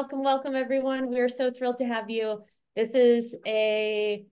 welcome, everyone. We are so thrilled to have you. This is a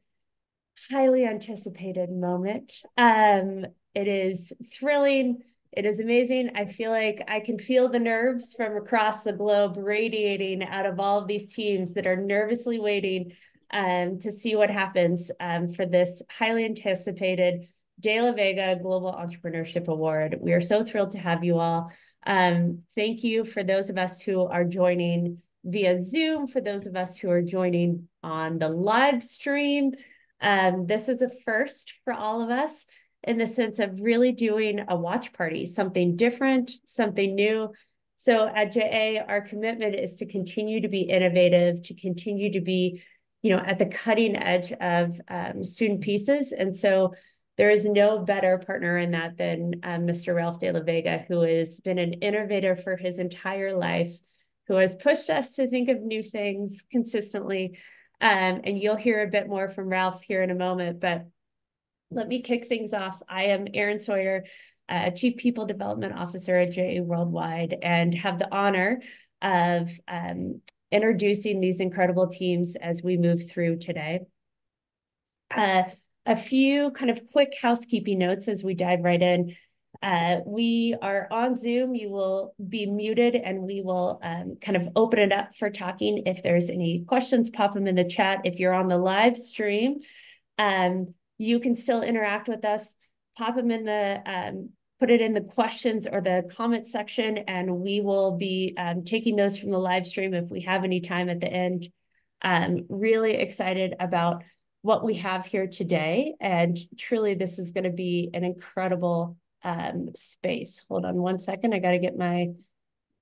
highly anticipated moment. It is thrilling. It is amazing. I feel like I can feel the nerves from across the globe radiating out of all of these teams that are nervously waiting to see what happens for this highly anticipated De La Vega Global Entrepreneurship Award. We are so thrilled to have you all. Thank you for those of us who are joining via Zoom, for those of us who are joining on the live stream. This is a first for all of us in the sense of really doing a watch party, something different, something new. So at JA, our commitment is to continue to be innovative, to continue to be, at the cutting edge of student pieces. And so there is no better partner in that than Mr. Ralph de la Vega, who has been an innovator for his entire life, who has pushed us to think of new things consistently. And you'll hear a bit more from Ralph here in a moment, but let me kick things off. I am Erin Sawyer, Chief People Development Officer at JA Worldwide, and have the honor of introducing these incredible teams as we move through today. A few kind of quick housekeeping notes as we dive right in. We are on Zoom. You will be muted and we will kind of open it up for talking. If there's any questions, pop them in the chat. If you're on the live stream, you can still interact with us. Pop them in the, put it in the questions or the comment section, and we will be taking those from the live stream if we have any time at the end. Really excited about what we have here today. And truly, this is going to be an incredible space. Hold on one second. I got to get my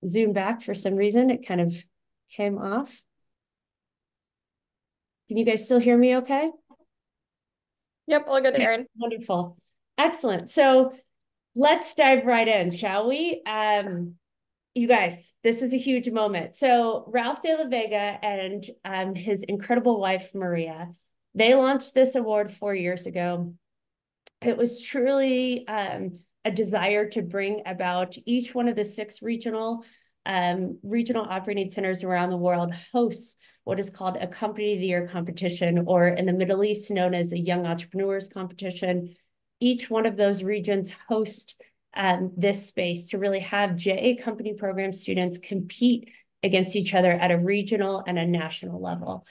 Zoom back for some reason. It kind of came off. Can you guys still hear me okay? Yep, all good, Erin. Wonderful. Excellent. So let's dive right in, shall we? You guys, this is a huge moment. So Ralph de la Vega and his incredible wife, Maria, they launched this award 4 years ago. It was truly a desire to bring about each one of the 6 regional operating centers around the world hosts what is called a Company of the Year competition, or in the Middle East known as a Young Entrepreneurs competition. Each one of those regions host this space to really have JA company program students compete against each other at a regional and a national level.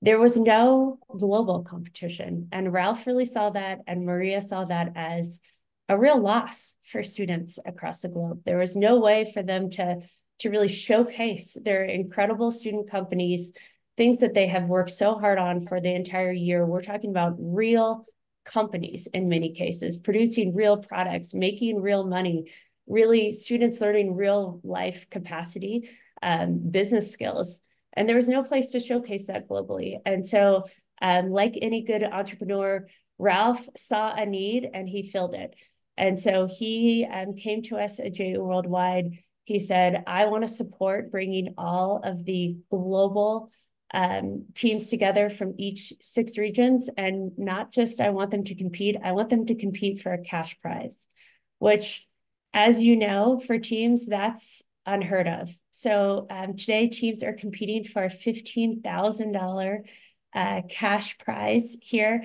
There was no global competition, and Ralph really saw that, and Maria saw that as a real loss for students across the globe. There was no way for them to really showcase their incredible student companies, things that they have worked so hard on for the entire year. We're talking about real companies in many cases, producing real products, making real money, really students learning real life capacity, business skills. And there was no place to showcase that globally. And so like any good entrepreneur, Ralph saw a need and he filled it. And so he came to us at JU Worldwide. He said, I want to support bringing all of the global teams together from each 6 regions. And not just I want them to compete, I want them to compete for a cash prize, which, as you know, for teams, that's unheard of. So today teams are competing for a $15,000 cash prize here.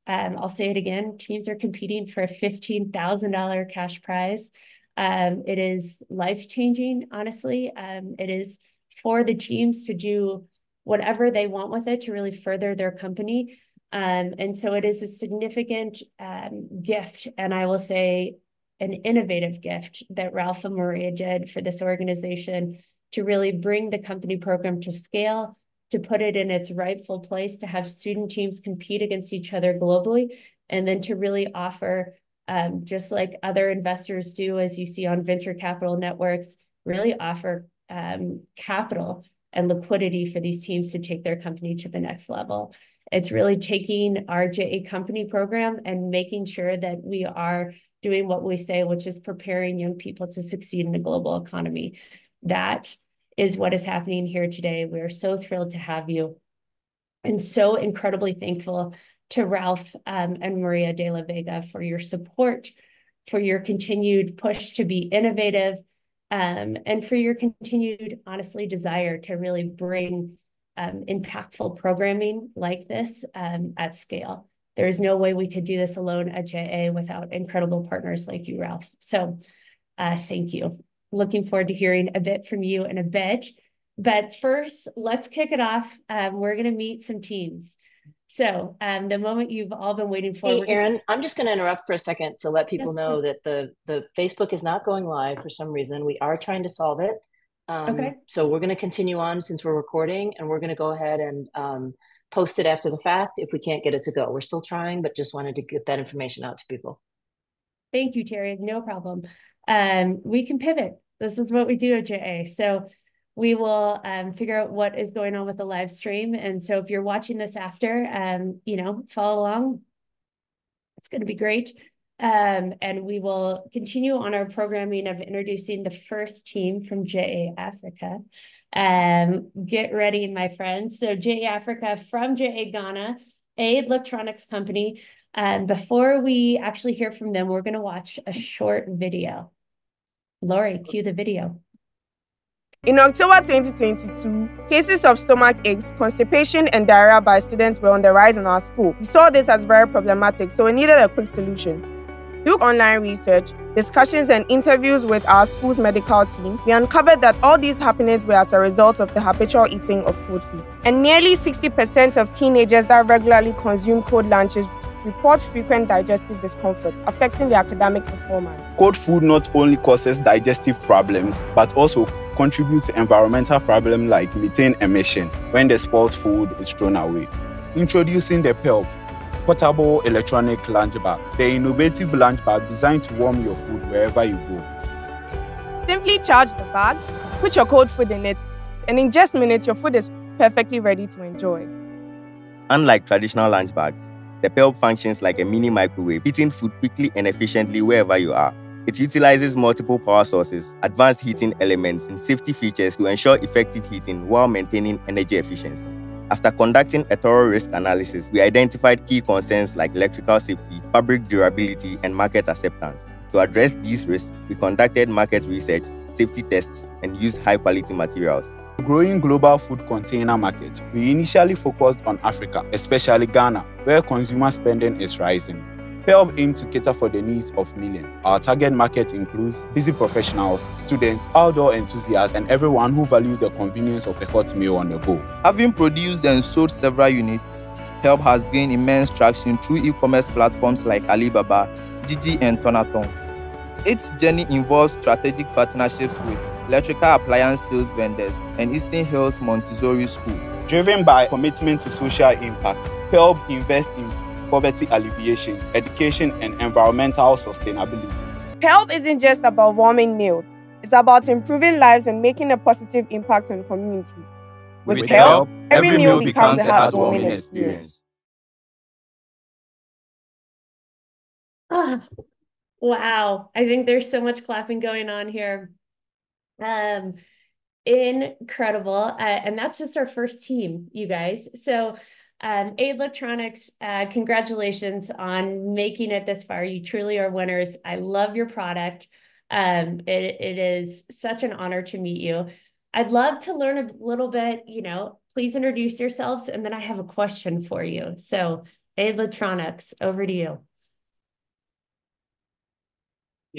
I'll say it again, teams are competing for a $15,000 cash prize. It is life-changing, honestly. It is for the teams to do whatever they want with it to really further their company. And so it is a significant gift, and I will say an innovative gift that Ralph and Maria did for this organization to really bring the company program to scale, to put it in its rightful place, to have student teams compete against each other globally, and then to really offer, just like other investors do, as you see on venture capital networks, really offer capital and liquidity for these teams to take their company to the next level. It's really taking our JA company program and making sure that we are doing what we say, which is preparing young people to succeed in the global economy. That is what is happening here today. We are so thrilled to have you, and so incredibly thankful to Ralph and Maria de la Vega for your support, for your continued push to be innovative, and for your continued, honestly, desire to really bring impactful programming like this at scale. There is no way we could do this alone at JA without incredible partners like you, Ralph. So thank you. Looking forward to hearing a bit from you in a bit. But first, let's kick it off. We're going to meet some teams. So the moment you've all been waiting for. Hey, Erin, I'm just going to interrupt for a second to let people Yes, know that the Facebook is not going live for some reason. We are trying to solve it. Okay. So we're going to continue on since we're recording, and we're going to go ahead and post it after the fact if we can't get it to go. We're still trying, but just wanted to get that information out to people. Thank you, Terry. No problem. We can pivot. This is what we do at JA. So we will figure out what is going on with the live stream. And so if you're watching this after, follow along. It's going to be great. And we will continue on our programming of introducing the first team from JA Africa. Get ready, my friends. So JA Africa from JA Ghana, a electronics company. Before we actually hear from them, we're going to watch a short video. Lori, cue the video. In October 2022, cases of stomach aches, constipation, and diarrhea by students were on the rise in our school. We saw this as very problematic, so we needed a quick solution. Through online research, discussions, and interviews with our school's medical team, we uncovered that all these happenings were as a result of the habitual eating of cold food. And nearly 60% of teenagers that regularly consume cold lunches report frequent digestive discomfort, affecting their academic performance. Cold food not only causes digestive problems, but also contributes to environmental problems like methane emission when the spoiled food is thrown away. Introducing the PELP, Portable Electronic Lunch Bag, the innovative lunch bag designed to warm your food wherever you go. Simply charge the bag, put your cold food in it, and in just minutes, your food is perfectly ready to enjoy. Unlike traditional lunch bags, the PELP functions like a mini microwave, heating food quickly and efficiently wherever you are. It utilizes multiple power sources, advanced heating elements, and safety features to ensure effective heating while maintaining energy efficiency. After conducting a thorough risk analysis, we identified key concerns like electrical safety, fabric durability, and market acceptance. To address these risks, we conducted market research, safety tests, and used high-quality materials. Growing global food container market, we initially focused on Africa, especially Ghana, where consumer spending is rising. PELP aims to cater for the needs of millions. Our target market includes busy professionals, students, outdoor enthusiasts, and everyone who values the convenience of a hot meal on the go. Having produced and sold several units, PELP has gained immense traction through e-commerce platforms like Alibaba, Jiji, and Tonaton. Its journey involves strategic partnerships with electrical appliance sales vendors and Eastern Hills Montessori School. Driven by commitment to social impact, PELP invests in poverty alleviation, education, and environmental sustainability. PELP isn't just about warming meals, it's about improving lives and making a positive impact on communities. With PELP, every meal becomes a heartwarming experience. Wow, I think there's so much clapping going on here. Incredible. And that's just our first team, you guys. So A Electronics, congratulations on making it this far. You truly are winners. I love your product. It is such an honor to meet you. I'd love to learn a little bit, please introduce yourselves, and then I have a question for you. So A Electronics, over to you.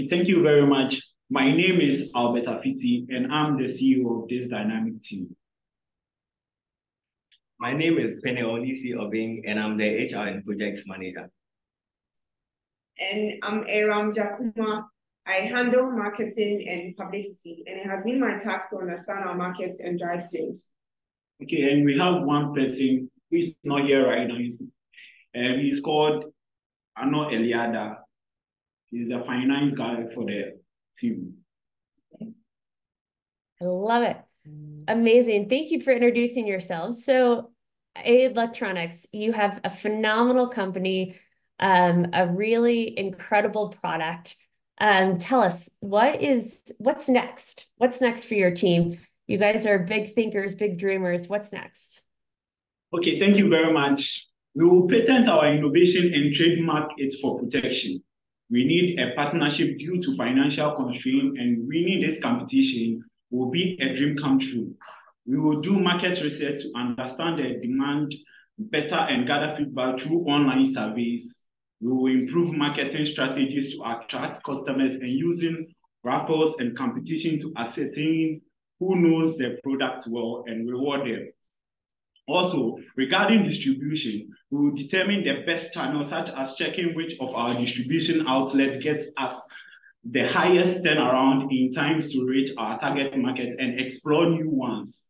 Thank you very much. My name is Albert Afiti, and I'm the CEO of this dynamic team. My name is Penny Onisi Obing, and I'm the HR and Projects Manager. And I'm Aram Jakuma. I handle marketing and publicity, and it has been my task to understand our markets and drive sales. Okay, and we have one person who is not here right now. He's called Ano Eliada. He's the finance guy for the team. I love it. Amazing. Thank you for introducing yourselves. So A Electronics, you have a phenomenal company, a really incredible product. Tell us, what's next? What's next for your team? You guys are big thinkers, big dreamers. What's next? Okay, thank you very much. We will patent our innovation and trademark it for protection. We need a partnership due to financial constraint, and winning this competition will be a dream come true. We will do market research to understand the demand better and gather feedback through online surveys. We will improve marketing strategies to attract customers and using raffles and competition to ascertain who knows the product well and reward them. Also, regarding distribution, we will determine the best channels, such as checking which of our distribution outlets gets us the highest turnaround in times to reach our target market and explore new ones.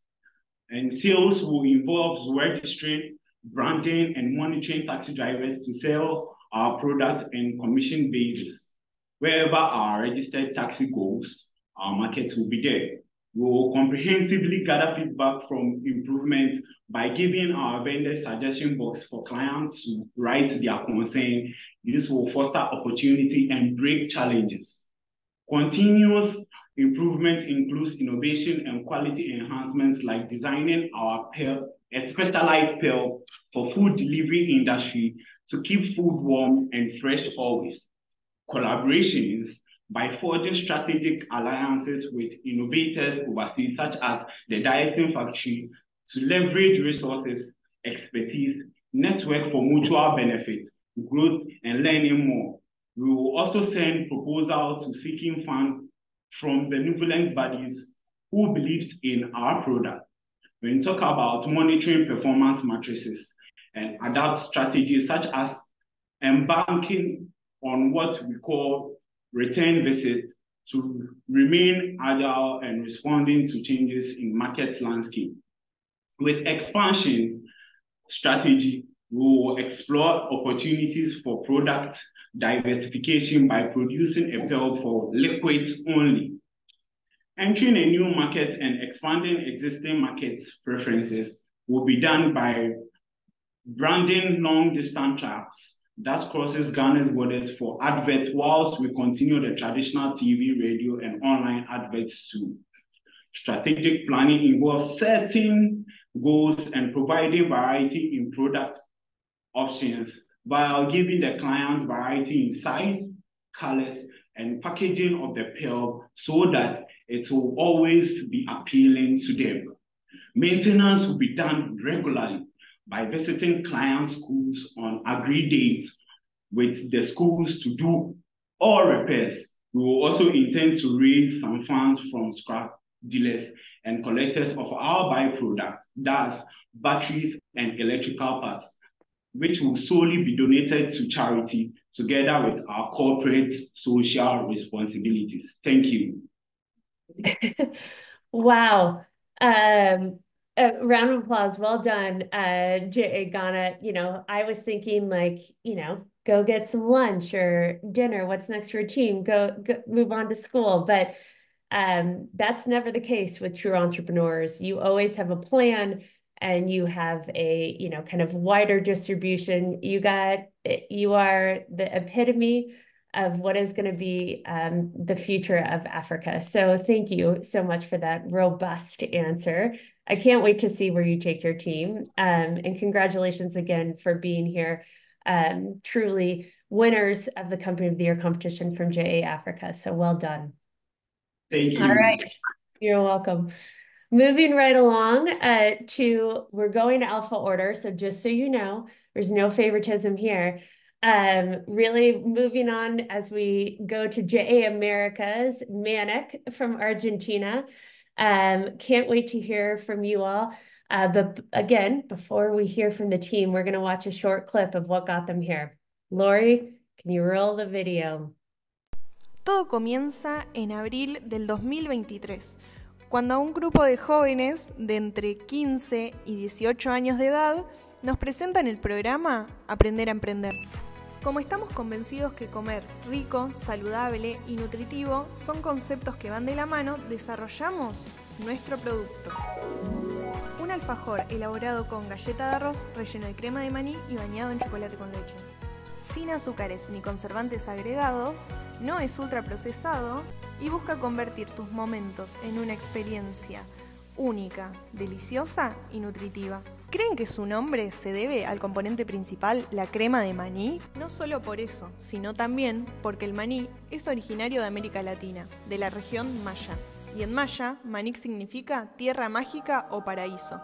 And sales will involve registering, branding, and monitoring taxi drivers to sell our product and commission basis. Wherever our registered taxi goes, our market will be there. We will comprehensively gather feedback from improvement by giving our vendors suggestion box for clients to write their concern. This will foster opportunity and break challenges. Continuous improvement includes innovation and quality enhancements, like designing our a specialized pill for food delivery industry to keep food warm and fresh always. Collaborations by forging strategic alliances with innovators overseas, such as the Dieting Factory, to leverage resources, expertise, network for mutual benefit, growth, and learning more. We will also send proposals to seeking funds from benevolent bodies who believes in our product. When we talk about monitoring performance matrices and adapt strategies, such as embarking on what we call return visits to remain agile and responding to changes in market landscape. With expansion strategy, we will explore opportunities for product diversification by producing a pill for liquids only. Entering a new market and expanding existing market preferences will be done by branding long-distance tracks that crosses Ghana's borders for adverts, whilst we continue the traditional TV, radio, and online adverts too. Strategic planning involves setting goals and providing variety in product options while giving the client variety in size, colors, and packaging of the pill so that it will always be appealing to them. Maintenance will be done regularly by visiting client schools on agreed dates with the schools to do all repairs. We will also intend to raise some funds from scrap dealers and collectors of our byproduct, that's batteries and electrical parts, which will solely be donated to charity together with our corporate social responsibilities. Thank you. Wow. A round of applause. Well done, J.A. Ghana. You know, I was thinking like, you know, go get some lunch or dinner. What's next for your team? Go move on to school. But that's never the case with true entrepreneurs. You always have a plan and you have a, you know, kind of wider distribution. You are the epitome of what is going to be the future of Africa. So thank you so much for that robust answer. I can't wait to see where you take your team. And congratulations again for being here. Truly winners of the Company of the Year competition from JA Africa. So well done. Thank you. All right. You're welcome. Moving right along we're going to alpha order. So just so you know, there's no favoritism here. Really moving on as we go to JA Americas, Manic from Argentina. Can't wait to hear from you all. But again, before we hear from the team, we're going to watch a short clip of what got them here. Lori, can you roll the video? Todo comienza en abril del 2023, cuando un grupo de jóvenes de entre 15 y 18 años de edad nos presentan el programa Aprender a Emprender. Como estamos convencidos que comer rico, saludable y nutritivo son conceptos que van de la mano, desarrollamos nuestro producto. Un alfajor elaborado con galleta de arroz relleno de crema de maní y bañado en chocolate con leche. Sin azúcares ni conservantes agregados, no es ultraprocesado y busca convertir tus momentos en una experiencia única, deliciosa y nutritiva. ¿Creen que su nombre se debe al componente principal, la crema de maní? No solo por eso, sino también porque el maní es originario de América Latina, de la región maya. Y en maya, maní significa tierra mágica o paraíso.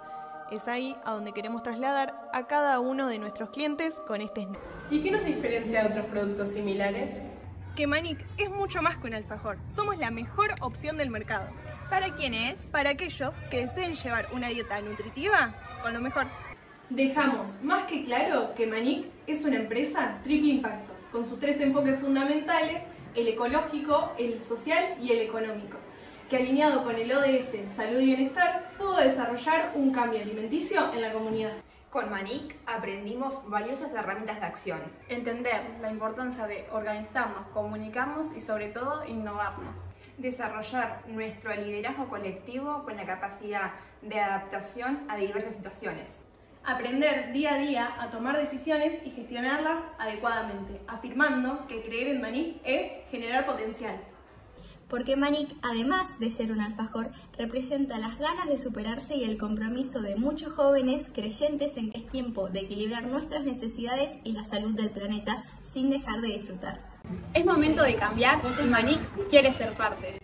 Es ahí a donde queremos trasladar a cada uno de nuestros clientes con este snack. ¿Y qué nos diferencia de otros productos similares? Que Manic es mucho más que un alfajor. Somos la mejor opción del mercado. ¿Para quiénes? Para aquellos que deseen llevar una dieta nutritiva con lo mejor. Dejamos más que claro que Manic es una empresa triple impacto, con sus 3 enfoques fundamentales, el ecológico, el social y el económico, que alineado con el ODS Salud y Bienestar, pudo desarrollar un cambio alimenticio en la comunidad. Con Manic aprendimos valiosas herramientas de acción. Entender la importancia de organizarnos, comunicarnos y sobre todo innovarnos. Desarrollar nuestro liderazgo colectivo con la capacidad de adaptación a diversas situaciones. Aprender día a día a tomar decisiones y gestionarlas adecuadamente, afirmando que creer en Manic es generar potencial. Porque Manic, además de ser un alfajor, representa las ganas de superarse y el compromiso de muchos jóvenes creyentes en que es tiempo de equilibrar nuestras necesidades y la salud del planeta sin dejar de disfrutar. Es momento de cambiar y Manic quiere ser parte.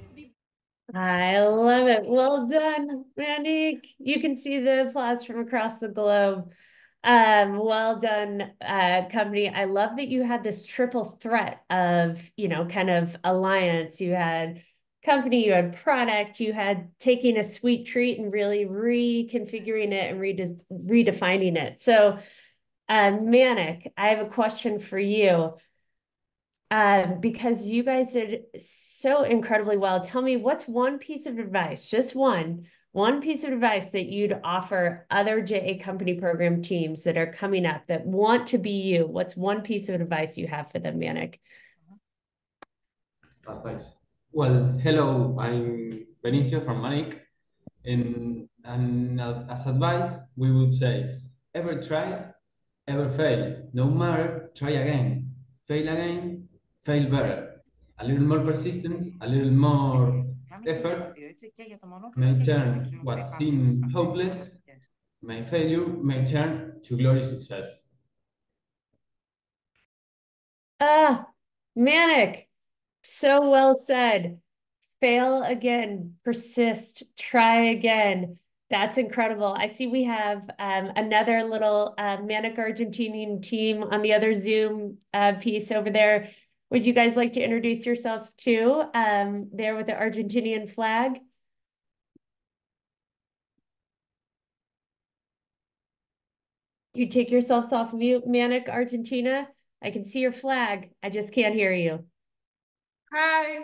I love it. Well done, Manic. You can see the applause from across the globe. Well done, company. I love that you had this triple threat of, kind of alliance. You had company, you had product, you had taking a sweet treat and really reconfiguring it and redefining it. So, Manic, I have a question for you. Because you guys did so incredibly well. Tell me, what's one piece of advice, just one piece of advice that you'd offer other JA company program teams that are coming up that want to be you? What's one piece of advice you have for them, Manic? Thanks. Well, hello, I'm Benicio from Manic. And as advice, we would say, ever try, ever fail. No matter, try again. Fail again, fail better. A little more persistence, a little more effort may turn what seemed hopeless, failure may turn to glorious success. Manic, so well said. Fail again, persist, try again. That's incredible. I see we have another little Manic Argentinian team on the other Zoom piece over there. Would you guys like to introduce yourself too, there with the Argentinian flag? You take yourselves off mute, Manic Argentina. I can see your flag. I just can't hear you. Hi.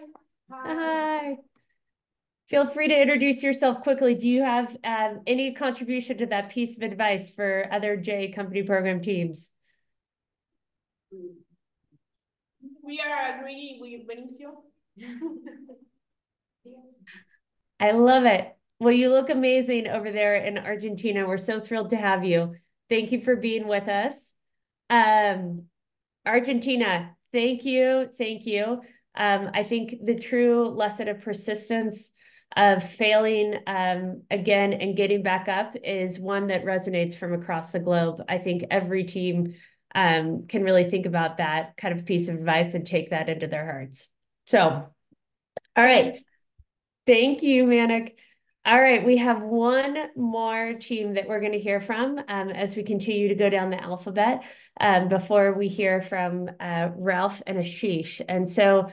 Hi. Feel free to introduce yourself quickly. Do you have any contribution to that piece of advice for other J company program teams? We are agreeing with Benicio. I love it. Well, you look amazing over there in Argentina. We're so thrilled to have you. Thank you for being with us. Argentina, thank you. Thank you. I think the true lesson of persistence, of failing again and getting back up, is one that resonates from across the globe. I think every team can really think about that kind of piece of advice and take that into their hearts. So, all right. Thank you, Manic. All right, we have one more team that we're going to hear from as we continue to go down the alphabet before we hear from Ralph and Ashish. And so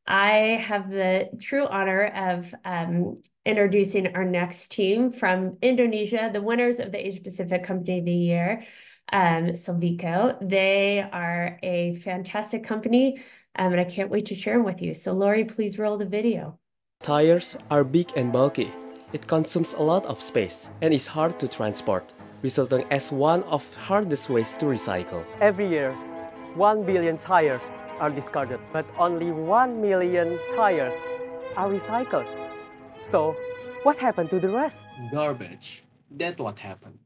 I have the true honor of introducing our next team from Indonesia, the winners of the Asia Pacific Company of the Year, Silvico. They are a fantastic company, and I can't wait to share them with you. So Lori, please roll the video. Tires are big and bulky. It consumes a lot of space and is hard to transport, resulting as one of the hardest ways to recycle. Every year, 1 billion tires are discarded, but only 1 million tires are recycled. So, what happened to the rest? Garbage. That's what happened.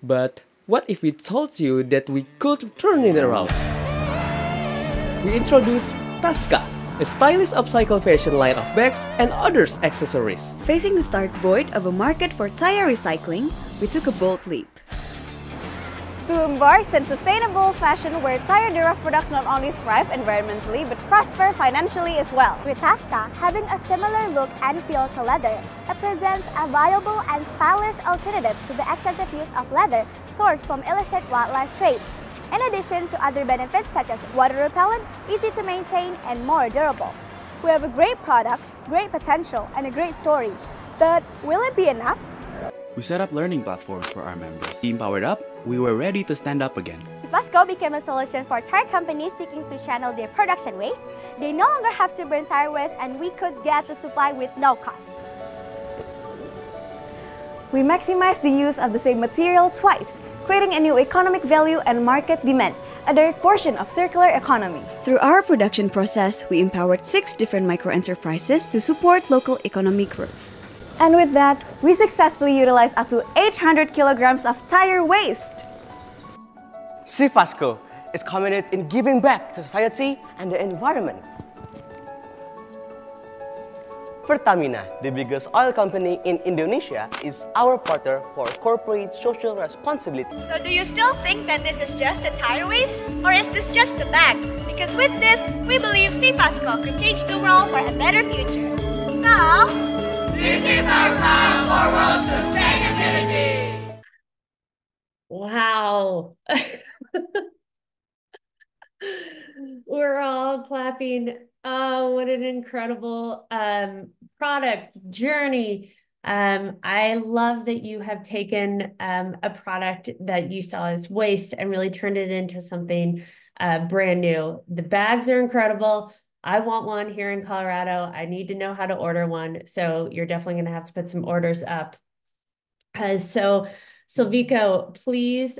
But what if we told you that we could turn it around? We introduced Tasca, a stylish upcycle fashion line of bags and other accessories. Facing the stark void of a market for tire recycling, we took a bold leap. to embark on sustainable fashion where tire Dura products not only thrive environmentally but prosper financially as well. With Tasca having a similar look and feel to leather, it presents a viable and stylish alternative to the excessive use of leather sourced from illicit wildlife trade, in addition to other benefits such as water repellent, easy to maintain, and more durable. We have a great product, great potential, and a great story. But will it be enough? We set up learning platforms for our members. Team powered up, we were ready to stand up again. Sifasco became a solution for tire companies seeking to channel their production waste. They no longer have to burn tire waste, and we could get the supply with no cost. We maximize the use of the same material twice, creating a new economic value and market demand, a direct portion of circular economy. Through our production process, we empowered 6 different micro-enterprises to support local economic growth. And with that, we successfully utilized up to 800 kilograms of tire waste. Sifasco is committed in giving back to society and the environment. Pertamina, the biggest oil company in Indonesia, is our partner for corporate social responsibility. So do you still think that this is just a tire waste? Or is this just a bag? Because with this, we believe Sifasco could change the world for a better future. So, this is our style for world sustainability. Wow. We're all clapping. Oh, what an incredible product journey. I love that you have taken a product that you saw as waste and really turned it into something brand new. The bags are incredible. I want one here in Colorado. I need to know how to order one. So you're definitely going to have to put some orders up. So Silvico, please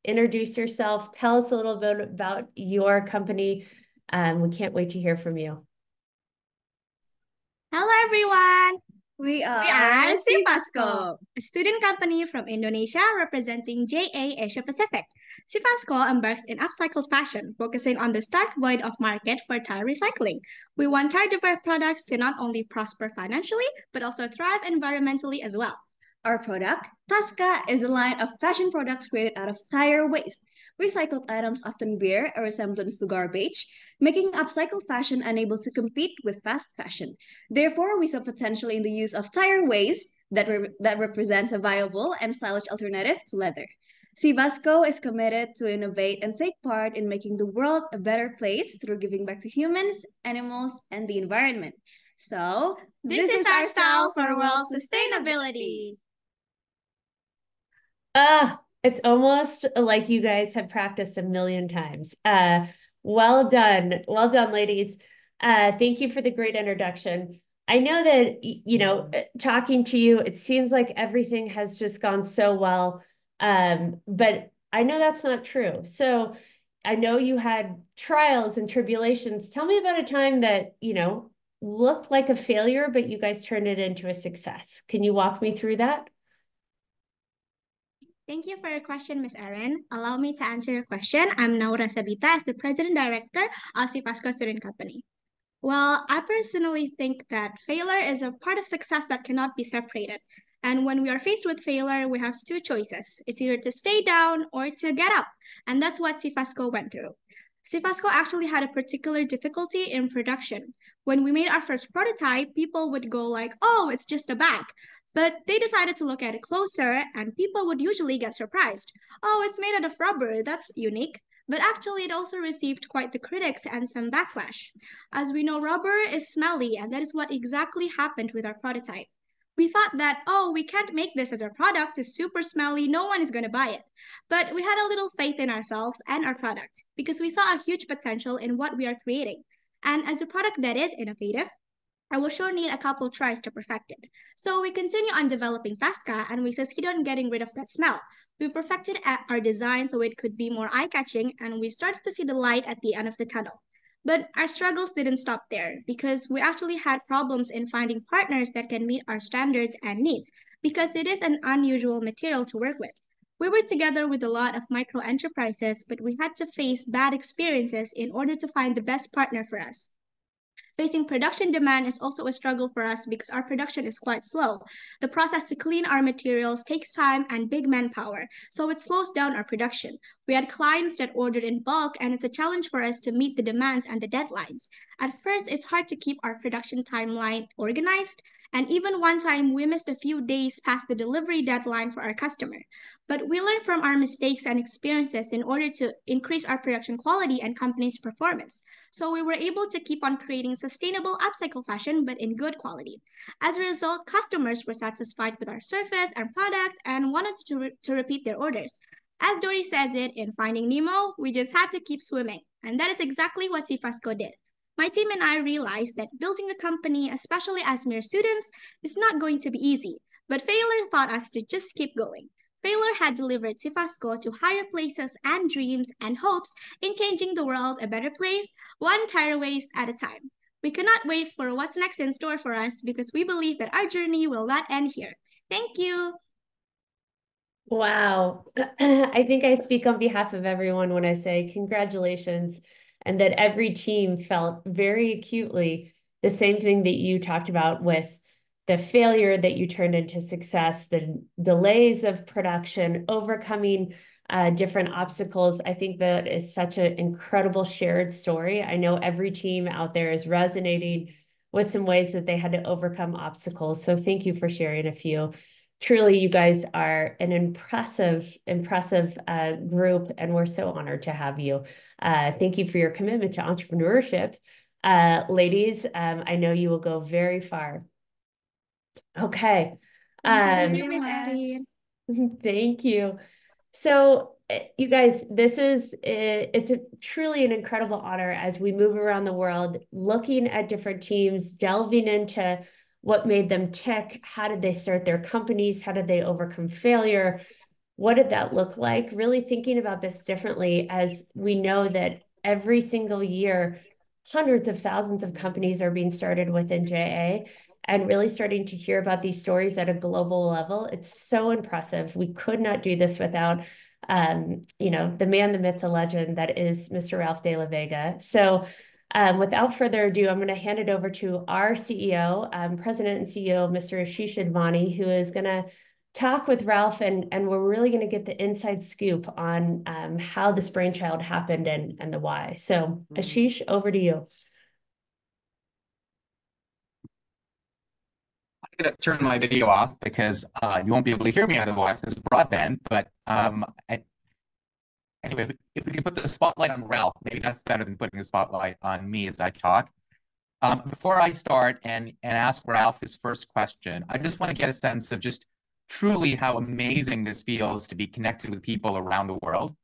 introduce yourself. Tell us a little bit about your company. We can't wait to hear from you. Hello, everyone. We are Sifasco, a student company from Indonesia representing JA Asia Pacific. Sifasco embarks in upcycled fashion, focusing on the stark void of market for tire recycling. We want tire-derived products to not only prosper financially, but also thrive environmentally as well. Our product, Tasca, is a line of fashion products created out of tire waste. Recycled items often bear a resemblance to garbage, making upcycled fashion unable to compete with fast fashion. Therefore, we saw potential in the use of tire waste that represents a viable and stylish alternative to leather. Sifasco is committed to innovate and take part in making the world a better place through giving back to humans, animals, and the environment. So, this is our style for world sustainability. It's almost like you guys have practiced a million times. Well done. Well done, ladies. Thank you for the great introduction. I know that, talking to you, it seems like everything has just gone so well. But I know that's not true. So I know you had trials and tribulations. Tell me about a time that, looked like a failure, but you guys turned it into a success. Can you walk me through that? Thank you for your question, Ms. Erin. Allow me to answer your question. I'm Naura Sabita as the President Director of Sifasco Student Company. Well, I personally think that failure is a part of success that cannot be separated. And when we are faced with failure, we have 2 choices. It's either to stay down or to get up. And that's what Sifasco went through. Sifasco actually had a particular difficulty in production. When we made our first prototype, people would go like, oh, it's just a bag. But they decided to look at it closer, and people would usually get surprised. Oh, it's made out of rubber, that's unique. But actually, it also received quite the critics and some backlash. As we know, rubber is smelly, and that is what exactly happened with our prototype. We thought that, oh, we can't make this as our product, it's super smelly, no one is going to buy it. But we had a little faith in ourselves and our product, because we saw a huge potential in what we are creating. And as a product that is innovative, I will sure need a couple tries to perfect it. So we continue on developing Tasca, and we succeed on getting rid of that smell. We perfected our design so it could be more eye-catching, and we started to see the light at the end of the tunnel. But our struggles didn't stop there, because we actually had problems in finding partners that can meet our standards and needs, because it is an unusual material to work with. We were together with a lot of micro enterprises, but we had to face bad experiences in order to find the best partner for us. Facing production demand is also a struggle for us because our production is quite slow. The process to clean our materials takes time and big manpower, so it slows down our production. We had clients that ordered in bulk, and it's a challenge for us to meet the demands and the deadlines. At first, it's hard to keep our production timeline organized, and even one time we missed a few days past the delivery deadline for our customer. But we learn from our mistakes and experiences in order to increase our production quality and company's performance. So we were able to keep on creating sustainable upcycle fashion, but in good quality. As a result, customers were satisfied with our service and product and wanted to repeat their orders. As Dory says it in Finding Nemo, we just had to keep swimming. And that is exactly what Sifasco did. My team and I realized that building a company, especially as mere students, is not going to be easy. But failure taught us to just keep going. Failure had delivered Sifasco to higher places and dreams and hopes in changing the world a better place, one tire waste at a time. We cannot wait for what's next in store for us because we believe that our journey will not end here. Thank you. Wow. I think I speak on behalf of everyone when I say congratulations, and that every team felt very acutely the same thing that you talked about with the failure that you turned into success, the delays of production, overcoming different obstacles. I think that is such an incredible shared story. I know every team out there is resonating with some ways that they had to overcome obstacles. So thank you for sharing a few. Truly, you guys are an impressive group, and we're so honored to have you. Thank you for your commitment to entrepreneurship. Ladies, I know you will go very far. Okay. Thank you, Ms. Erin. Thank you. So, you guys, it's truly an incredible honor as we move around the world, looking at different teams, delving into what made them tick, how did they start their companies, how did they overcome failure, what did that look like? Really thinking about this differently, as we know that every single year, hundreds of thousands of companies are being started within JA, and really starting to hear about these stories at a global level. It's so impressive. We could not do this without, the man, the myth, the legend that is Mr. Ralph de la Vega. So without further ado, I'm going to hand it over to our CEO, President and CEO, Mr. Ashish Advani, who is going to talk with Ralph, and we're really going to get the inside scoop on how this brainchild happened and the why. So Ashish, over to you. I'm going to turn my video off because you won't be able to hear me otherwise because of broadband. But anyway, if we can put the spotlight on Ralph, maybe that's better than putting the spotlight on me as I talk. Before I start and ask Ralph his first question, I just want to get a sense of just truly how amazing this feels to be connected with people around the world.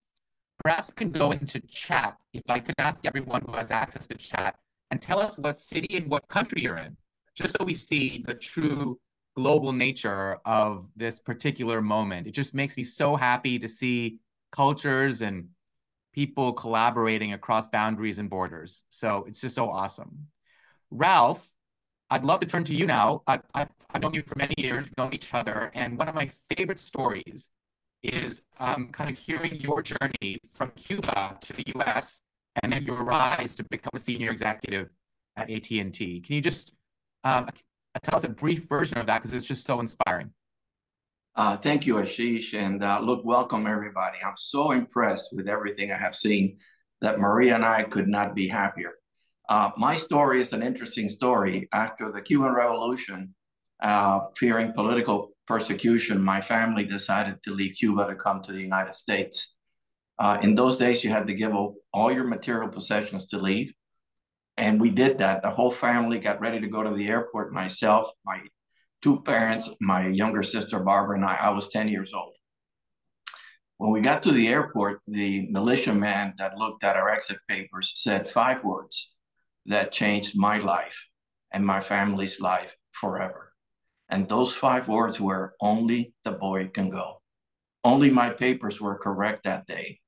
Perhaps we can go into chat, if I could ask everyone who has access to chat, and tell us what city and what country you're in, just so we see the true global nature of this particular moment. It just makes me so happy to see cultures and people collaborating across boundaries and borders. So it's just so awesome. Ralph, I'd love to turn to you now. I've known you for many years, we've known each other, and one of my favorite stories is kind of hearing your journey from Cuba to the US and then your rise to become a senior executive at AT&T. Can you just tell us a brief version of that, because it's just so inspiring? Thank you, Ashish, and look, welcome everybody. I'm so impressed with everything I have seen that Maria and I could not be happier. My story is an interesting story. After the Cuban Revolution, fearing political persecution, my family decided to leave Cuba to come to the United States. In those days, you had to give all your material possessions to leave. And we did that. The whole family got ready to go to the airport. Myself, my two parents, my younger sister, Barbara, and I was 10 years old. When we got to the airport, the militiaman that looked at our exit papers said 5 words that changed my life and my family's life forever. And those 5 words were, only the boy can go. Only my papers were correct that day.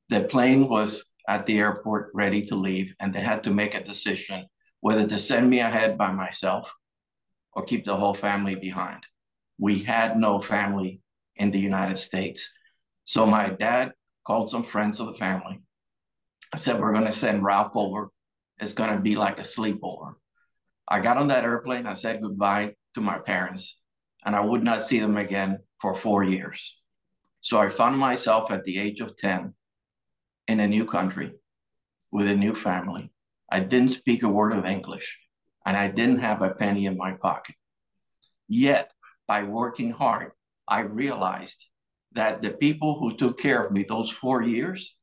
The plane was at the airport ready to leave, and they had to make a decision whether to send me ahead by myself or keep the whole family behind. We had no family in the United States. So my dad called some friends of the family. I said, we're going to send Ralph over It's going to be like a sleepover. I got on that airplane. I said goodbye to my parents, and I would not see them again for 4 years. So I found myself at the age of 10 in a new country with a new family. I didn't speak a word of English, and I didn't have a penny in my pocket. Yet, by working hard, I realized that the people who took care of me those 4 years,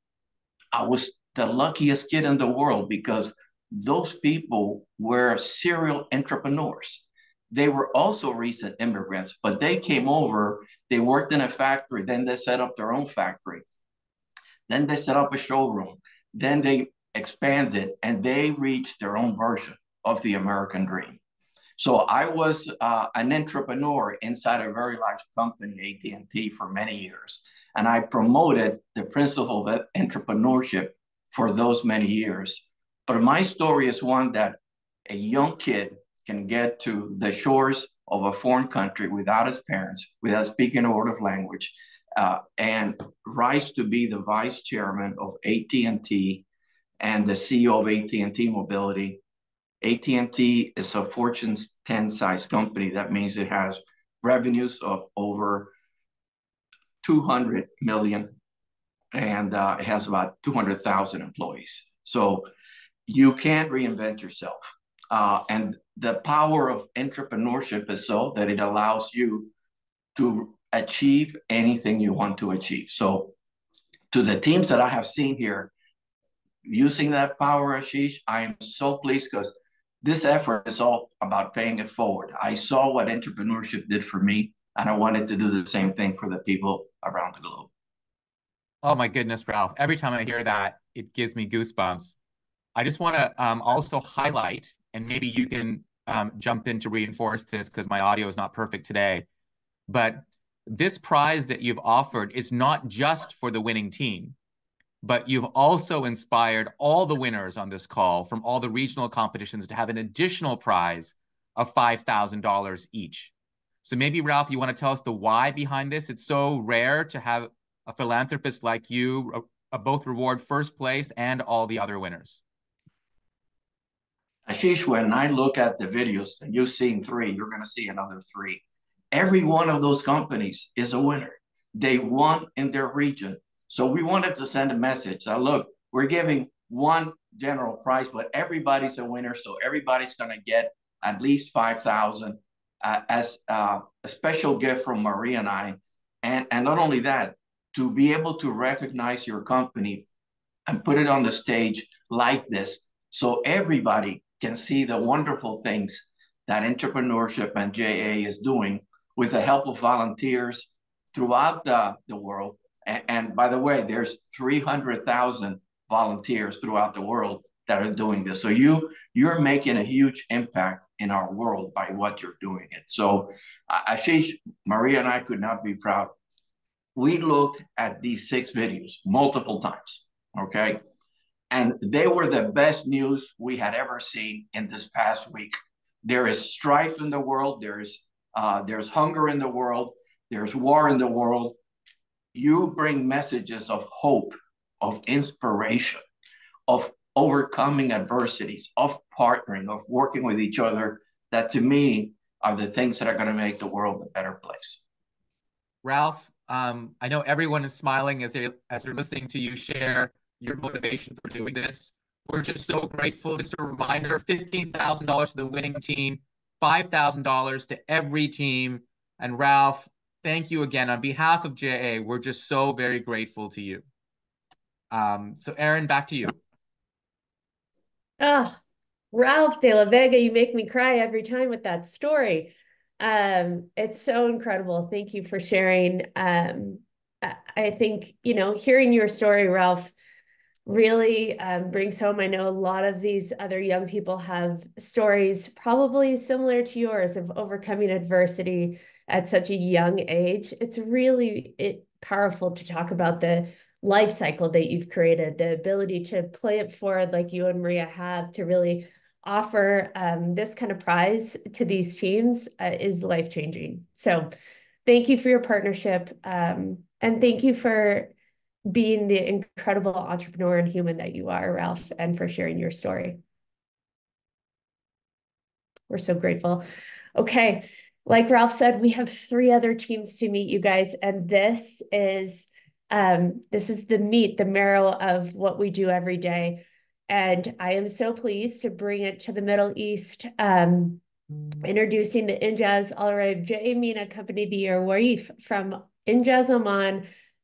I was the luckiest kid in the world because those people were serial entrepreneurs. They were also recent immigrants, but they came over, they worked in a factory, then they set up their own factory. Then they set up a showroom. Then they expanded and they reached their own version of the American dream. So I was an entrepreneur inside a very large company, AT&T, for many years. And I promoted the principle of entrepreneurship for those many years. But my story is one that a young kid can get to the shores of a foreign country without his parents, without speaking a word of language, and rise to be the vice chairman of AT&T and the CEO of AT&T Mobility. AT&T is a Fortune 10 size company. That means it has revenues of over 200 million, and it has about 200,000 employees. So you can reinvent yourself. And the power of entrepreneurship is so that it allows you to achieve anything you want to achieve. So to the teams that I have seen here using that power, Ashish, I am so pleased because this effort is all about paying it forward. I saw what entrepreneurship did for me, and I wanted to do the same thing for the people around the globe. Oh my goodness, Ralph. Every time I hear that, it gives me goosebumps. I just want to also highlight, and maybe you can jump in to reinforce this because my audio is not perfect today, but this prize that you've offered is not just for the winning team, but you've also inspired all the winners on this call from all the regional competitions to have an additional prize of $5,000 each. So maybe, Ralph, you want to tell us the why behind this? It's so rare to have a philanthropist like you both reward first place and all the other winners. Ashish, when I look at the videos, and you've seen 3, you're going to see another 3. Every one of those companies is a winner. They won in their region. So we wanted to send a message that, look, we're giving one general prize, but everybody's a winner. So everybody's going to get at least 5,000 as a special gift from Maria and I. And not only that, to be able to recognize your company and put it on the stage like this, so everybody can see the wonderful things that entrepreneurship and JA is doing with the help of volunteers throughout the world. And by the way, there's 300,000 volunteers throughout the world that are doing this. So you're making a huge impact in our world by what you're doing it. So Ashish, Maria and I could not be proud. We looked at these 6 videos multiple times, okay? And they were the best news we had ever seen in this past week. There is strife in the world. There's hunger in the world. There's war in the world. You bring messages of hope, of inspiration, of overcoming adversities, of partnering, of working with each other, that to me are the things that are going to make the world a better place. Ralph, I know everyone is smiling as they're listening to you share your motivation for doing this. We're just so grateful. Just a reminder, $15,000 to the winning team, $5,000 to every team. And Ralph, thank you again. On behalf of JA, we're just so very grateful to you. So Aaron, back to you. Oh, Ralph de la Vega, you make me cry every time with that story. It's so incredible. Thank you for sharing. I think, hearing your story, Ralph, really brings home. I know a lot of these other young people have stories probably similar to yours of overcoming adversity at such a young age. It's really powerful to talk about the life cycle that you've created, the ability to play it forward like you and Maria have to really offer this kind of prize to these teams is life-changing. So thank you for your partnership, and thank you for being the incredible entrepreneur and human that you are, Ralph, and for sharing your story. We're so grateful. Okay. Like Ralph said, we have 3 other teams to meet, you guys, and this is the meat, the marrow of what we do every day. And I am so pleased to bring it to the Middle East, introducing the Injaz Al Araib Jamina Company of the Year, Warif from Injaz, Oman.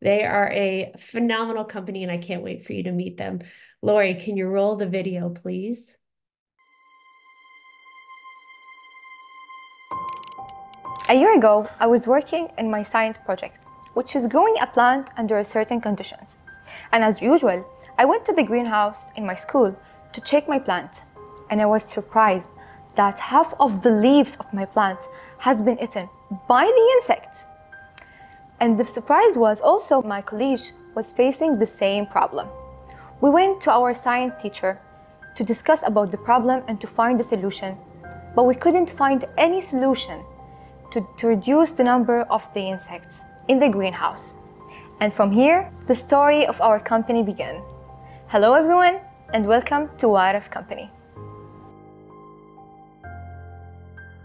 They are a phenomenal company, and I can't wait for you to meet them. Lori, can you roll the video, please? A year ago, I was working in my science project, which is growing a plant under certain conditions. And as usual, I went to the greenhouse in my school to check my plant, and I was surprised that half of the leaves of my plant has been eaten by the insects. And the surprise was also my colleague was facing the same problem. We went to our science teacher to discuss about the problem and to find a solution, but we couldn't find any solution to reduce the number of the insects in the greenhouse. And from here, the story of our company began. Hello everyone, and welcome to Warif Company.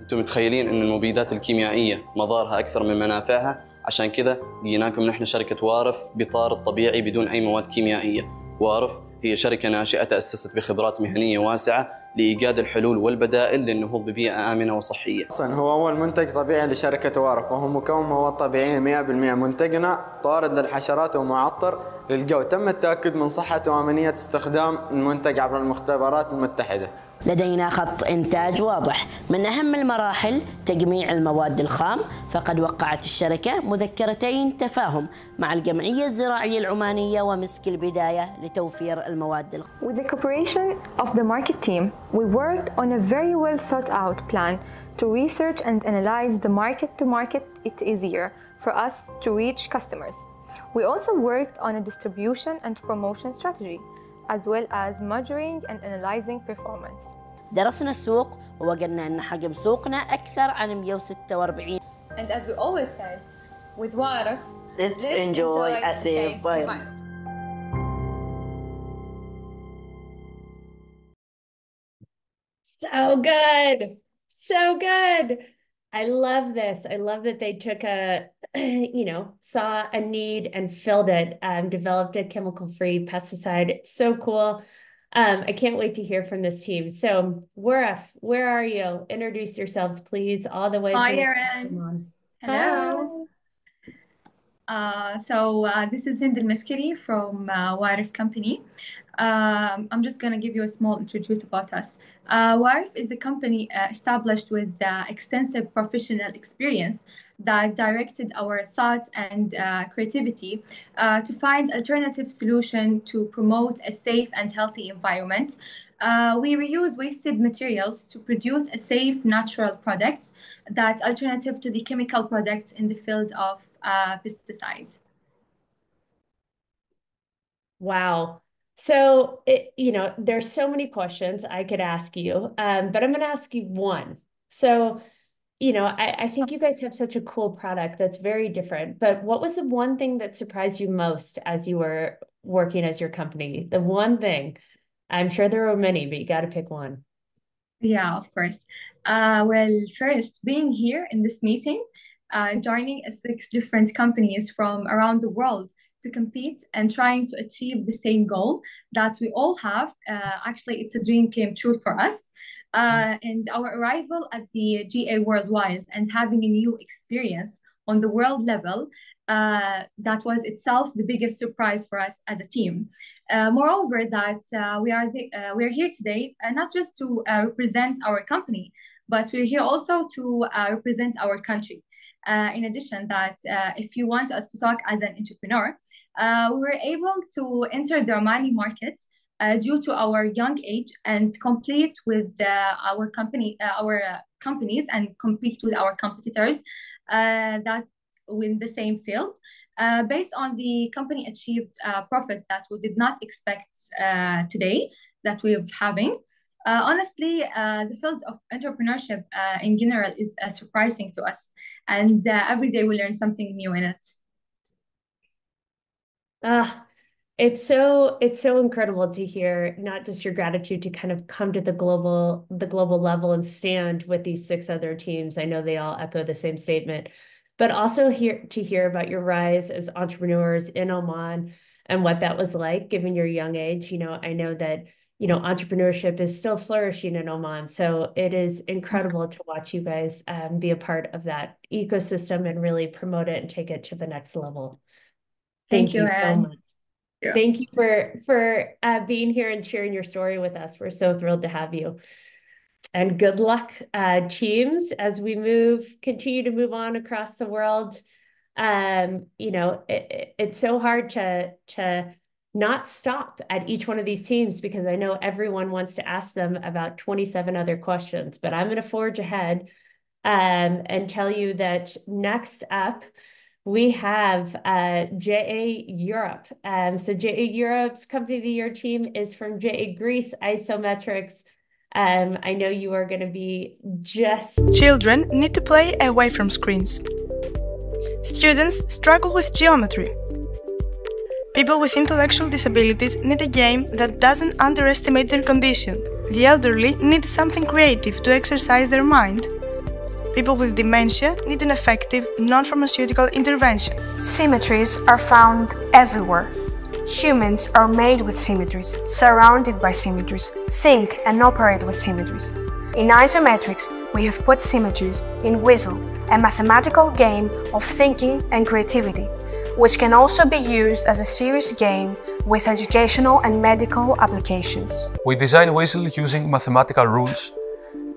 انتم متخيلين ان المبيدات الكيميائيه مضارها اكثر من منافعها، عشان كذا جيناكم نحن شركه وارف بطار الطبيعي بدون اي مواد كيميائيه. وارف هي شركه ناشئه تاسست بخبرات مهنيه واسعه لايجاد الحلول والبدائل للنهوض ببيئه امنه وصحيه. اصلا هو اول منتج طبيعي لشركه وارف، وهو مكون مواد طبيعيه 100%. منتجنا طارد للحشرات ومعطر للجو. تم التاكد من صحه وامنيه استخدام المنتج عبر المختبرات المتحده. لدينا خط إنتاج واضح. من أهم المراحل تجميع المواد الخام، فقد وقعت الشركة مذكرتين تفاهم مع الجمعية الزراعية العمانية ومسك البداية لتوفير المواد الخام. With the cooperation of the market team, we worked on a very well thought out plan to research and analyze the market to market it easier for us to reach customers. We also worked on a distribution and promotion strategy, as well as measuring and analyzing performance. درسنا السوق ووجدنا أن حجم سوقنا أكثر عن 146. And as we always said, with Warif, let's enjoy a safe environment. So good. So good. I love this. I love that they took saw a need and filled it, developed a chemical-free pesticide. It's so cool. I can't wait to hear from this team. So, Warif, where are you? Introduce yourselves, please, all the way. Hi, Erin. Hello. This is Hind Al-Maskari from Warif Company. I'm just going to give you a small introduction about us. Warif is a company established with extensive professional experience that directed our thoughts and creativity to find alternative solutions to promote a safe and healthy environment. We reuse wasted materials to produce a safe, natural products that's alternative to the chemical products in the field of pesticides. Wow. So, there's so many questions I could ask you, but I'm going to ask you one. So, I think you guys have such a cool product that's very different, but what was the one thing that surprised you most as you were working as your company? The one thing. I'm sure there were many, but you got to pick one. Yeah, of course. Well, first, being here in this meeting, joining 6 different companies from around the world to compete and trying to achieve the same goal that we all have. Actually, it's a dream came true for us. And our arrival at the GA Worldwide and having a new experience on the world level, that was itself the biggest surprise for us as a team. Moreover, that we are here today, not just to represent our company, but we're here also to represent our country. In addition, that if you want us to talk as an entrepreneur, we were able to enter the Omani market due to our young age and compete with our companies and compete with our competitors that win the same field. Based on the company achieved profit that we did not expect today that we're having. Honestly, the field of entrepreneurship in general is surprising to us, and every day we learn something new in it. It's so incredible to hear not just your gratitude to kind of come to the global level and stand with these 6 other teams. I know they all echo the same statement, but also hear about your rise as entrepreneurs in Oman and what that was like given your young age. I know that entrepreneurship is still flourishing in Oman, so it is incredible to watch you guys be a part of that ecosystem and really promote it and take it to the next level. Thank you so much. Yeah. Thank you for being here and sharing your story with us. We're so thrilled to have you. And good luck, teams, as we continue to move on across the world. It's so hard to not stop at each one of these teams because I know everyone wants to ask them about 27 other questions, but I'm going to forge ahead and tell you that next up, we have JA Europe. So JA Europe's Company of the Year team is from JA Greece Isometrics. I know you are going to be just... Children need to play away from screens. Students struggle with geometry. People with intellectual disabilities need a game that doesn't underestimate their condition. The elderly need something creative to exercise their mind. People with dementia need an effective, non-pharmaceutical intervention. Symmetries are found everywhere. Humans are made with symmetries, surrounded by symmetries, think and operate with symmetries. In isometrics, we have put symmetries in Whistle, a mathematical game of thinking and creativity, which can also be used as a serious game with educational and medical applications. We design Whistle using mathematical rules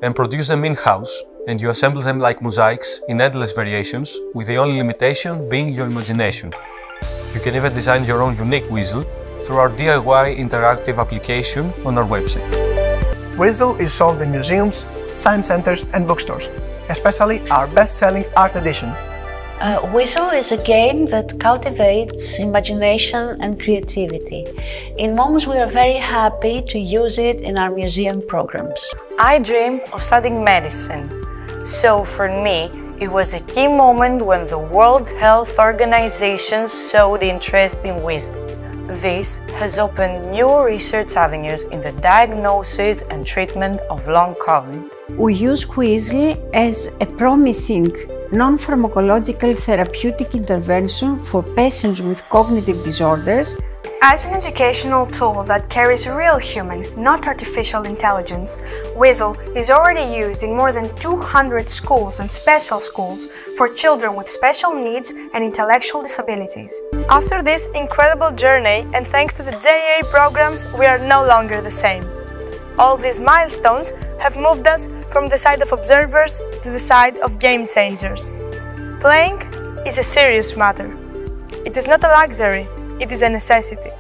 and produce them in-house, and you assemble them like mosaics in endless variations, with the only limitation being your imagination. You can even design your own unique Whistle through our DIY interactive application on our website. Whistle is sold in museums, science centers and bookstores, especially our best-selling art edition. Whistle is a game that cultivates imagination and creativity. In Momus we are very happy to use it in our museum programs. I dream of studying medicine, so for me it was a key moment when the World Health Organization showed interest in Whistle. This has opened new research avenues in the diagnosis and treatment of long COVID. We use Whistle as a promising non-pharmacological therapeutic intervention for patients with cognitive disorders. As an educational tool that carries real human, not artificial intelligence, Whistle is already used in more than 200 schools and special schools for children with special needs and intellectual disabilities. After this incredible journey, and thanks to the JA programs, we are no longer the same. All these milestones have moved us from the side of observers to the side of game changers. Playing is a serious matter. It is not a luxury, it is a necessity.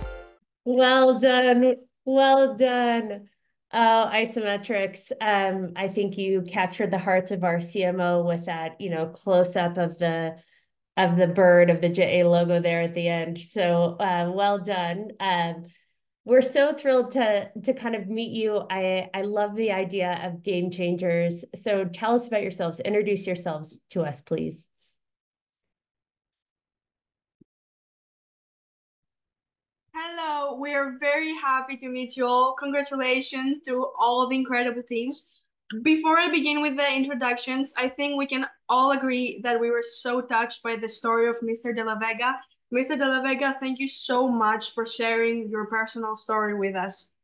Well done. Well done. Oh, Isometrics. I think you captured the hearts of our CMO with that, close up of the bird of the JA logo there at the end. So well done. We're so thrilled to kind of meet you. I love the idea of game changers. So tell us about yourselves. Introduce yourselves to us, please. Hello, we are very happy to meet you all. Congratulations to all the incredible teams. Before I begin with the introductions, I think we can all agree that we were so touched by the story of Mr. De La Vega. Mr. De La Vega, thank you so much for sharing your personal story with us.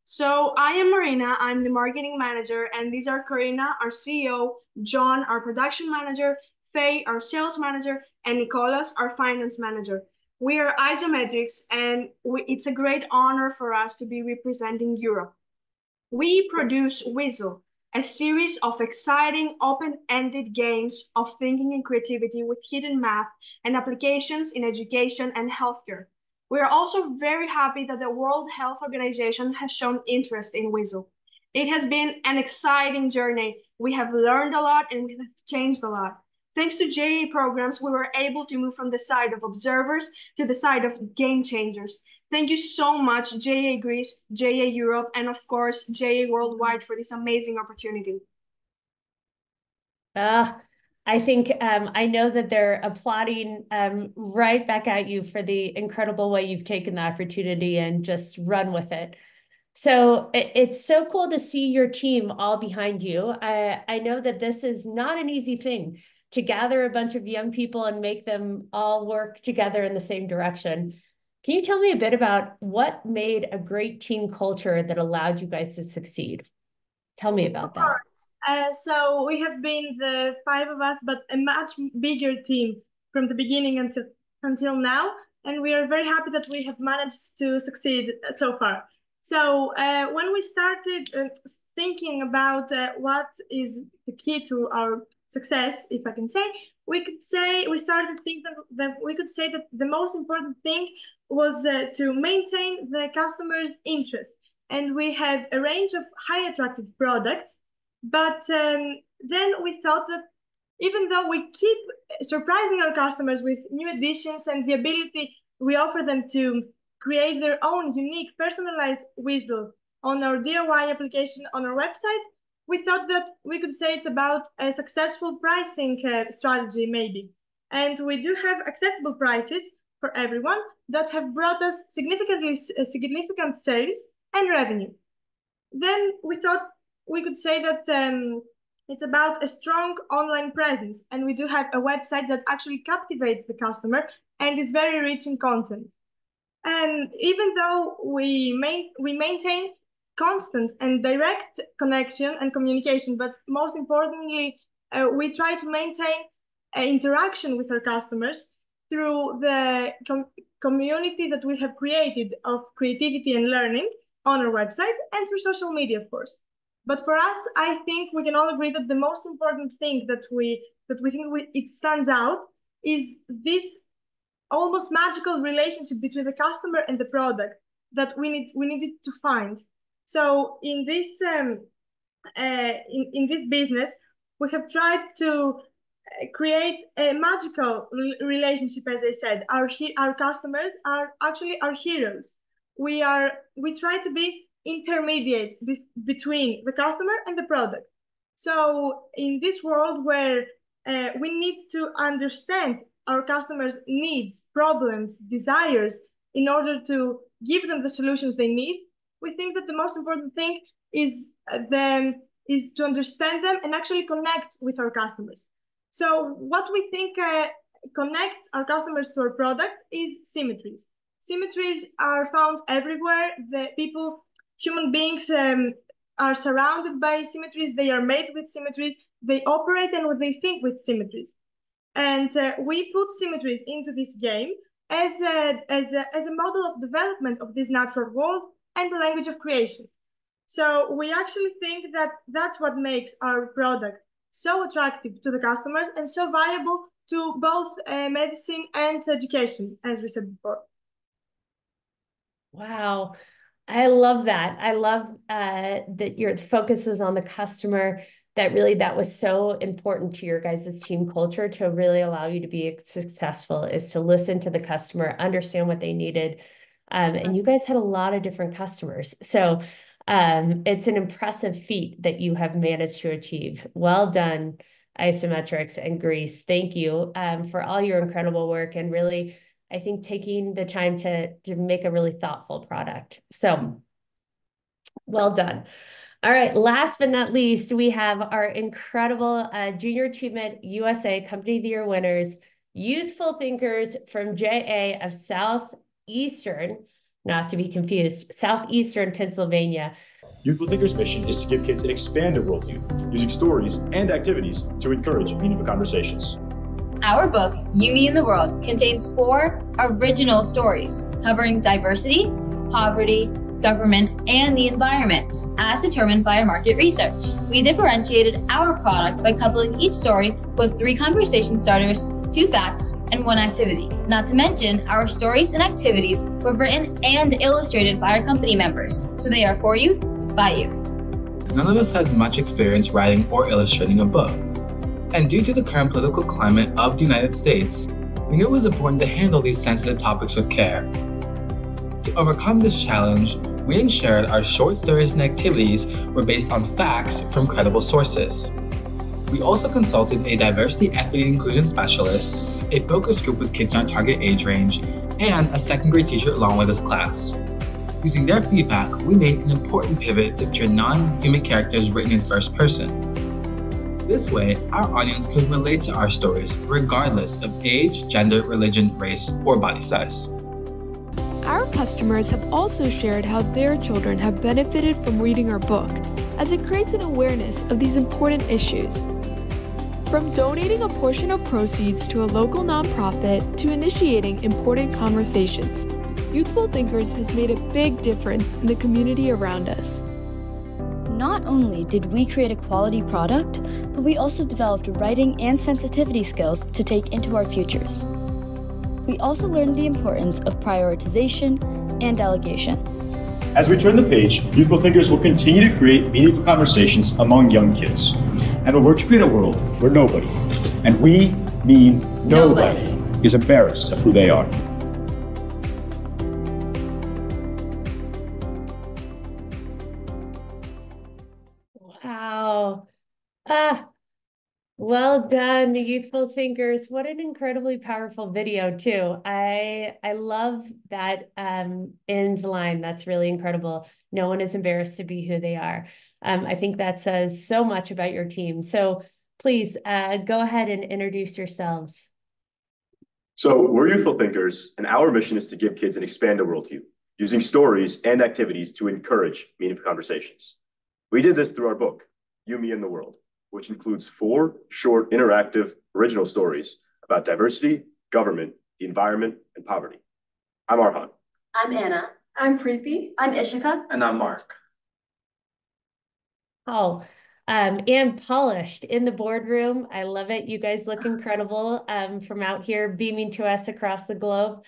So I am Marina, I'm the marketing manager, and these are Karina, our CEO, John, our production manager, Faye, our sales manager, and Nicolas, our finance manager. We are Isometrics, and it's a great honor for us to be representing Europe. We produce Whistle, a series of exciting open-ended games of thinking and creativity with hidden math and applications in education and healthcare. We are also very happy that the World Health Organization has shown interest in Whistle. It has been an exciting journey. We have learned a lot and we have changed a lot. Thanks to JA programs, we were able to move from the side of observers to the side of game changers. Thank you so much, JA Greece, JA Europe, and of course, JA Worldwide for this amazing opportunity. I think I know that they're applauding right back at you for the incredible way you've taken the opportunity and just run with it. So it's so cool to see your team all behind you. I know that this is not an easy thing to gather a bunch of young people and make them all work together in the same direction. Can you tell me a bit about what made a great team culture that allowed you guys to succeed? Tell me about that. So we have been the 5 of us, but a much bigger team from the beginning until now. And we are very happy that we have managed to succeed so far. So when we started thinking about what is the key to our success, if I can say, we started thinking that we could say that the most important thing was to maintain the customer's interest. And we have a range of high attractive products, but then we thought that even though we keep surprising our customers with new additions and the ability we offer them to create their own unique personalized whistle on our DIY application on our website, we thought that we could say it's about a successful pricing strategy maybe. And we do have accessible prices for everyone that have brought us significant sales and revenue. Then we thought we could say that it's about a strong online presence, and we do have a website that actually captivates the customer and is very rich in content. And even though we maintain constant and direct connection and communication, but most importantly, we try to maintain interaction with our customers through the community that we have created of creativity and learning on our website and through social media, of course. But for us, I think we can all agree that the most important thing that we think it stands out is this almost magical relationship between the customer and the product that we needed to find. So in this in this business, we have tried to create a magical relationship. As I said, our customers are actually our heroes. We try to be intermediates between the customer and the product. So in this world where we need to understand our customers' needs, problems, desires in order to give them the solutions they need, we think that the most important thing is to understand them and actually connect with our customers. So what we think connects our customers to our product is symmetries. Symmetries are found everywhere. Human beings are surrounded by symmetries. They are made with symmetries. They operate and they think with symmetries. And we put symmetries into this game as a model of development of this natural world and the language of creation. So we actually think that that's what makes our product so attractive to the customers and so valuable to both medicine and education, as we said before. Wow. I love that. I love that your focus is on the customer, that was so important to your guys' team culture to really allow you to be successful, is to listen to the customer, understand what they needed. And you guys had a lot of different customers. So it's an impressive feat that you have managed to achieve. Well done, Isometrics and Greece. Thank you for all your incredible work and really, I think, taking the time to make a really thoughtful product. So well done. All right, last but not least, we have our incredible Junior Achievement USA Company of the Year winners, youthful thinkers from JA of Southeastern, not to be confused, Southeastern Pennsylvania. Youthful Thinkers' mission is to give kids an expanded worldview, using stories and activities to encourage meaningful conversations. Our book, You, Me, and the World, contains 4 original stories covering diversity, poverty, government, and the environment, as determined by our market research. We differentiated our product by coupling each story with 3 conversation starters, 2 facts, and 1 activity. Not to mention, our stories and activities were written and illustrated by our company members, so they are for youth, by youth. None of us had much experience writing or illustrating a book. And due to the current political climate of the United States, we knew it was important to handle these sensitive topics with care. To overcome this challenge, we ensured our short stories and activities were based on facts from credible sources. We also consulted a diversity, equity, and inclusion specialist, a focus group with kids in our target age range, and a second grade teacher along with his class. Using their feedback, we made an important pivot to feature non-human characters written in first person. This way, our audience could relate to our stories regardless of age, gender, religion, race, or body size. Our customers have also shared how their children have benefited from reading our book, as it creates an awareness of these important issues. From donating a portion of proceeds to a local nonprofit to initiating important conversations, Youthful Thinkers has made a big difference in the community around us. Not only did we create a quality product, but we also developed writing and sensitivity skills to take into our futures. We also learned the importance of prioritization and delegation. As we turn the page, Youthful Thinkers will continue to create meaningful conversations among young kids, and will work to create a world where nobody, and we mean nobody, is embarrassed of who they are. Wow. Well done, Youthful Thinkers. What an incredibly powerful video too. I love that end line. That's really incredible. No one is embarrassed to be who they are. I think that says so much about your team. So please go ahead and introduce yourselves. So we're Youthful Thinkers, and our mission is to give kids an expanded worldview, using stories and activities to encourage meaningful conversations. We did this through our book, You, Me, and the World, which includes 4 short, interactive, original stories about diversity, government, the environment, and poverty. I'm Arhan. I'm Anna. I'm Preeti. I'm Ishika. And I'm Mark. Oh, and polished in the boardroom. I love it. You guys look incredible from out here beaming to us across the globe.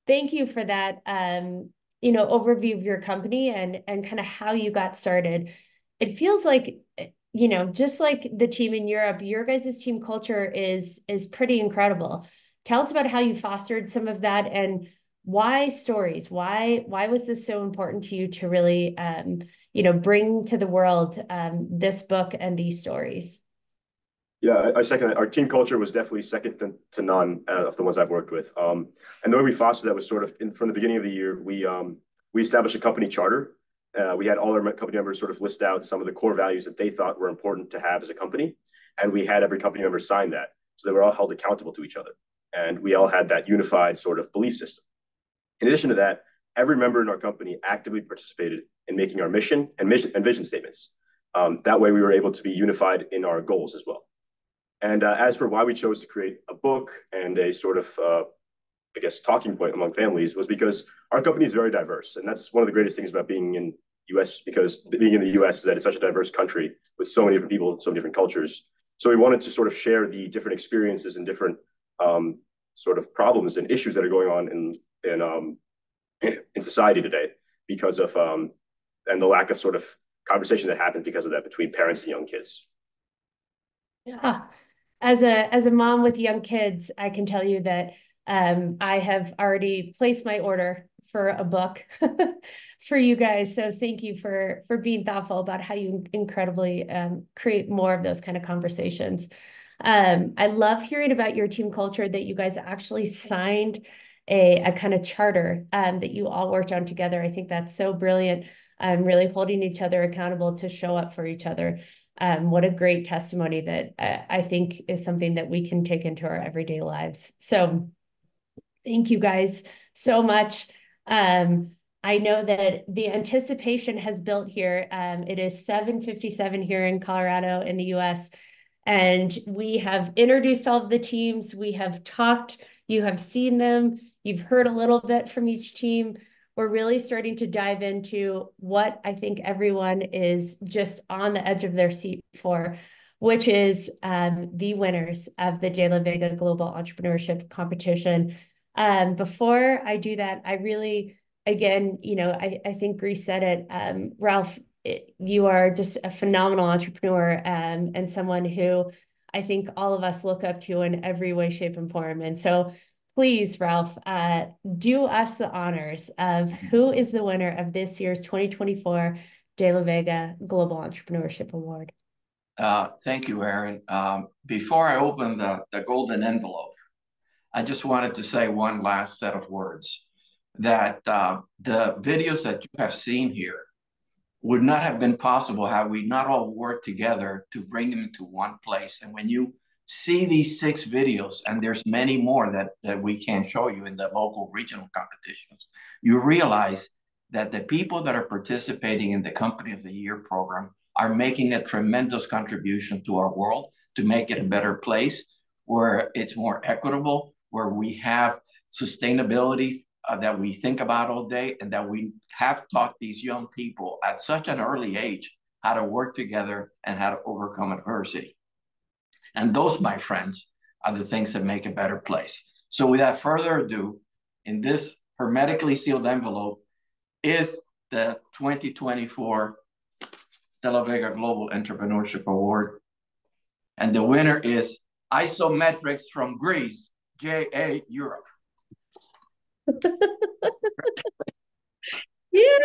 Thank you for that, overview of your company and kind of how you got started. It feels like, just like the team in Europe, your guys' team culture is pretty incredible. Tell us about how you fostered some of that and why stories? Why was this so important to you to really, bring to the world this book and these stories? Yeah, I second that. Our team culture was definitely second to none of the ones I've worked with. And the way we fostered that was sort of from the beginning of the year, we established a company charter. We had all our company members sort of list out some of the core values that they thought were important to have as a company. And we had every company member sign that. So they were all held accountable to each other. And we all had that unified sort of belief system. In addition to that, every member in our company actively participated in making our mission and vision statements. That way we were able to be unified in our goals as well. And as for why we chose to create a book and a sort of, talking point among families was because our company is very diverse. And that's one of the greatest things about being in US, because being in the US is that it's such a diverse country with so many different people, so many different cultures. So we wanted to sort of share the different experiences and different sort of problems and issues that are going on in society today because of, and the lack of sort of conversation that happens because of that between parents and young kids. Yeah. As a mom with young kids, I can tell you that I have already placed my order for a book for you guys. So thank you for being thoughtful about how you incredibly create more of those kind of conversations. I love hearing about your team culture, that you guys actually signed a kind of charter that you all worked on together. I think that's so brilliant. Really holding each other accountable to show up for each other. What a great testimony that I think is something that we can take into our everyday lives. So thank you guys so much. I know that the anticipation has built here. It is 7:57 here in Colorado in the US, and we have introduced all of the teams. We have talked, you have seen them, you've heard a little bit from each team. We're really starting to dive into what I think everyone is just on the edge of their seat for, which is the winners of the De La Vega Global Entrepreneurship Competition. Before I do that, I really, again, I think Greece said it, Ralph, you are just a phenomenal entrepreneur and someone who I think all of us look up to in every way, shape, and form. And so please, Ralph, do us the honors of who is the winner of this year's 2024 De La Vega Global Entrepreneurship Award. Thank you, Aaron. Before I open the golden envelope, I just wanted to say one last set of words that the videos that you have seen here would not have been possible had we not all worked together to bring them into one place. And when you see these 6 videos, and there's many more that we can show you in the local regional competitions, you realize that the people that are participating in the Company of the Year program are making a tremendous contribution to our world to make it a better place, where it's more equitable, where we have sustainability that we think about all day, and that we have taught these young people at such an early age how to work together and how to overcome adversity. And those, my friends, are the things that make a better place. So without further ado, in this hermetically sealed envelope is the 2024 De La Vega Global Entrepreneurship Award. And the winner is Isometrics from Greece, JA Europe. Yes.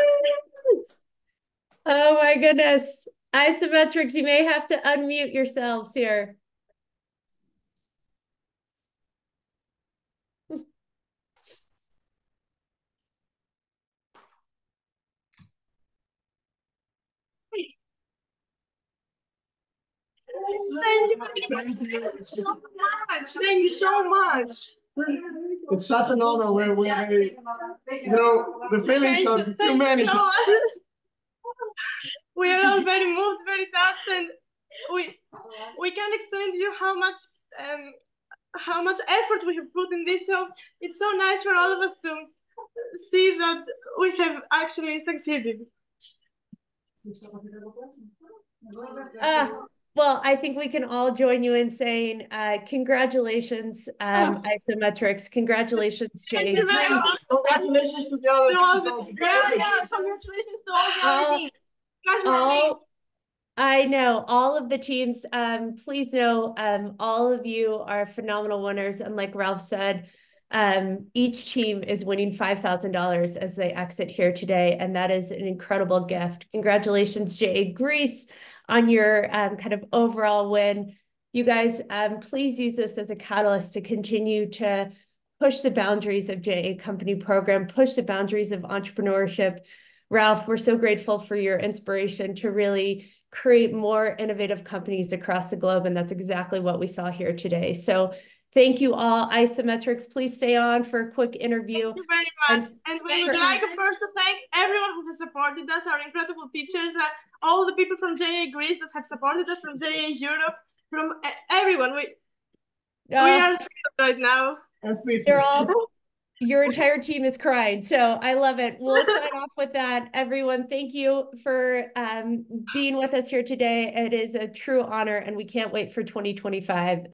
Oh my goodness. Isometrics, you may have to unmute yourselves here. Thank you so much. It's such an honor. The feelings are too many. We are all very moved, very touched, and we can't explain to you how much effort we have put in this. So it's so nice for all of us to see that we have actually succeeded. Well, I think we can all join you in saying congratulations, Isometrics. Congratulations, Jay. Congratulations to the other teams. Congratulations to all the other teams. You guys were amazing. I know all of the teams. Please know all of you are phenomenal winners. And like Ralph said, each team is winning $5,000 as they exit here today. And that is an incredible gift. Congratulations, JA Greece, on your kind of overall win. You guys, please use this as a catalyst to continue to push the boundaries of JA Company Program, push the boundaries of entrepreneurship. Ralph, we're so grateful for your inspiration to really create more innovative companies across the globe. And that's exactly what we saw here today. So thank you all. Isometrics, please stay on for a quick interview. Thank you very much. And we would like, of course, to thank everyone who has supported us, our incredible teachers, all the people from JA Greece that have supported us, from JA Europe, from everyone. We are thrilled right now. They're all, your entire team is crying. So I love it. We'll sign off with that. Everyone, thank you for being with us here today. It is a true honor, and we can't wait for 2025.